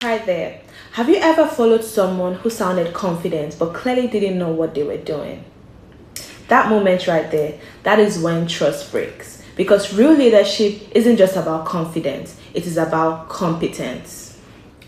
Hi there. Have you ever followed someone who sounded confident but clearly didn't know what they were doing? That moment right there, that is when trust breaks. Because real leadership isn't just about confidence, it is about competence.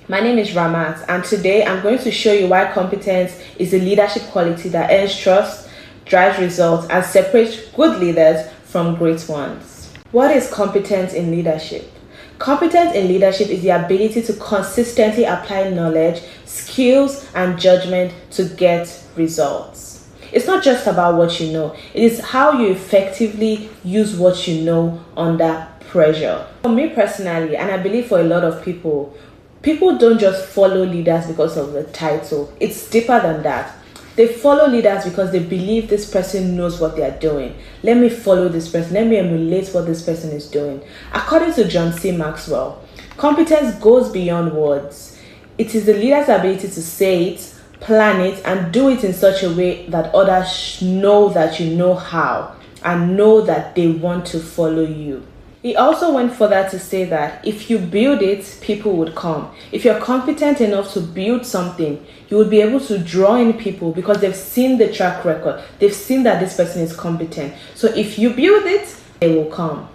My name is Ramat, and today I'm going to show you why competence is a leadership quality that earns trust, drives results, and separates good leaders from great ones. What is competence in leadership? Competence in leadership is the ability to consistently apply knowledge, skills, and judgment to get results. It's not just about what you know, it is how you effectively use what you know under pressure. For me personally, and I believe for a lot of people don't just follow leaders because of the title. It's deeper than that. They follow leaders because they believe this person knows what they are doing. Let me follow this person. Let me emulate what this person is doing. According to John C. Maxwell, competence goes beyond words. It is the leader's ability to say it, plan it, and do it in such a way that others know that you know how and know that they want to follow you. He also went further to say that if you build it, people would come. If you're competent enough to build something, you will be able to draw in people because they've seen the track record. They've seen that this person is competent. So if you build it, they will come.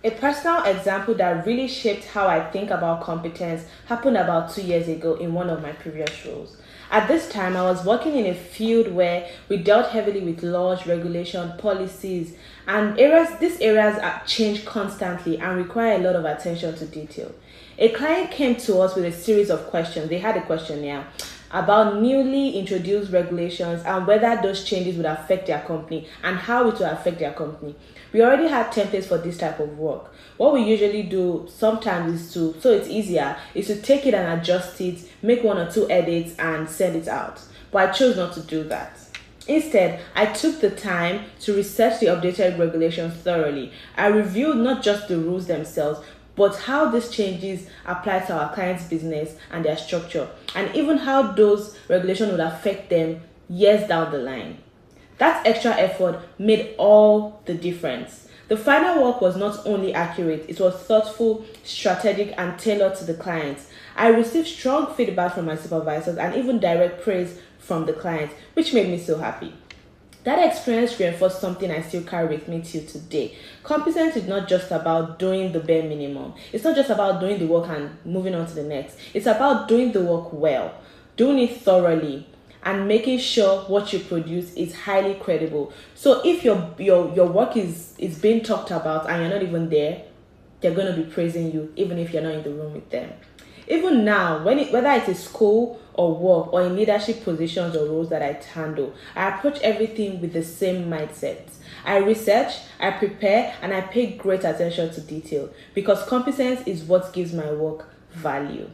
A personal example that really shaped how I think about competence happened about 2 years ago in one of my previous roles. At this time, I was working in a field where we dealt heavily with laws, regulation, policies, and these areas change constantly and require a lot of attention to detail. A client came to us with a series of questions. They had a questionnaire about newly introduced regulations and whether those changes would affect their company and how it would affect their company. We already had templates for this type of work. What we usually do sometimes so it's easier, is to take it and adjust it, make 1 or 2 edits and send it out. But I chose not to do that. Instead, I took the time to research the updated regulations thoroughly. I reviewed not just the rules themselves, but how these changes apply to our clients' business and their structure, and even how those regulations would affect them years down the line. That extra effort made all the difference. The final work was not only accurate, it was thoughtful, strategic, and tailored to the clients. I received strong feedback from my supervisors and even direct praise from the clients, which made me so happy. That experience reinforced something I still carry with me till today. Competence is not just about doing the bare minimum. It's not just about doing the work and moving on to the next. It's about doing the work well, doing it thoroughly, and making sure what you produce is highly credible. So if your work is being talked about and you're not even there, they're going to be praising you even if you're not in the room with them. Even now, whether it is school or work or in leadership positions or roles that I handle, I approach everything with the same mindset. I research, I prepare, and I pay great attention to detail because competence is what gives my work value.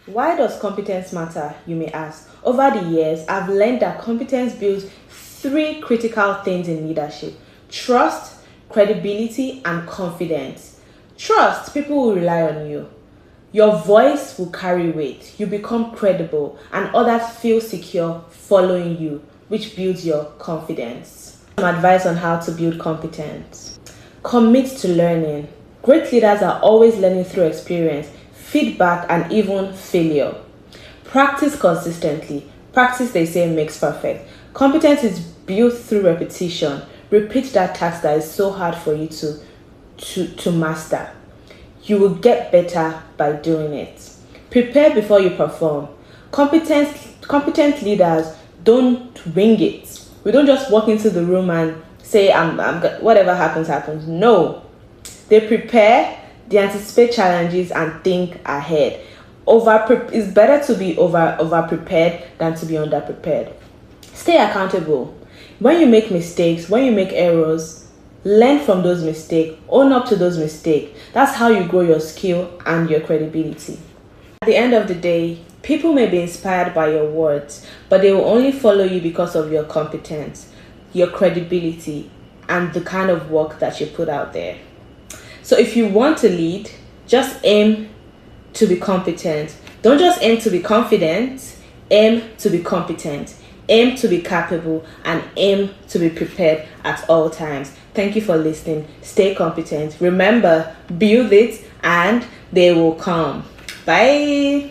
Why does competence matter, you may ask? Over the years, I've learned that competence builds 3 critical things in leadership: trust, credibility, and confidence. Trust, people will rely on you. Your voice will carry weight. You become credible, and others feel secure following you, which builds your confidence. Some advice on how to build competence. Commit to learning. Great leaders are always learning through experience, feedback, and even failure. Practice consistently. Practice, they say, makes perfect. Competence is built through repetition. Repeat that task that is so hard for you to master. You will get better by doing it. Prepare before you perform. Competent leaders don't wing it. We don't just walk into the room and say, whatever happens, happens. No. They prepare, they anticipate challenges and think ahead. It's better to be over prepared than to be under prepared. Stay accountable. When you make mistakes, when you make errors, learn from those mistakes, own up to those mistakes. That's how you grow your skill and your credibility. At the end of the day, people may be inspired by your words, but they will only follow you because of your competence, your credibility, and the kind of work that you put out there. So if you want to lead, just aim to be competent. Don't just aim to be confident, aim to be competent. Aim to be capable and aim to be prepared at all times. Thank you for listening. Stay competent. Remember, build it and they will come. Bye.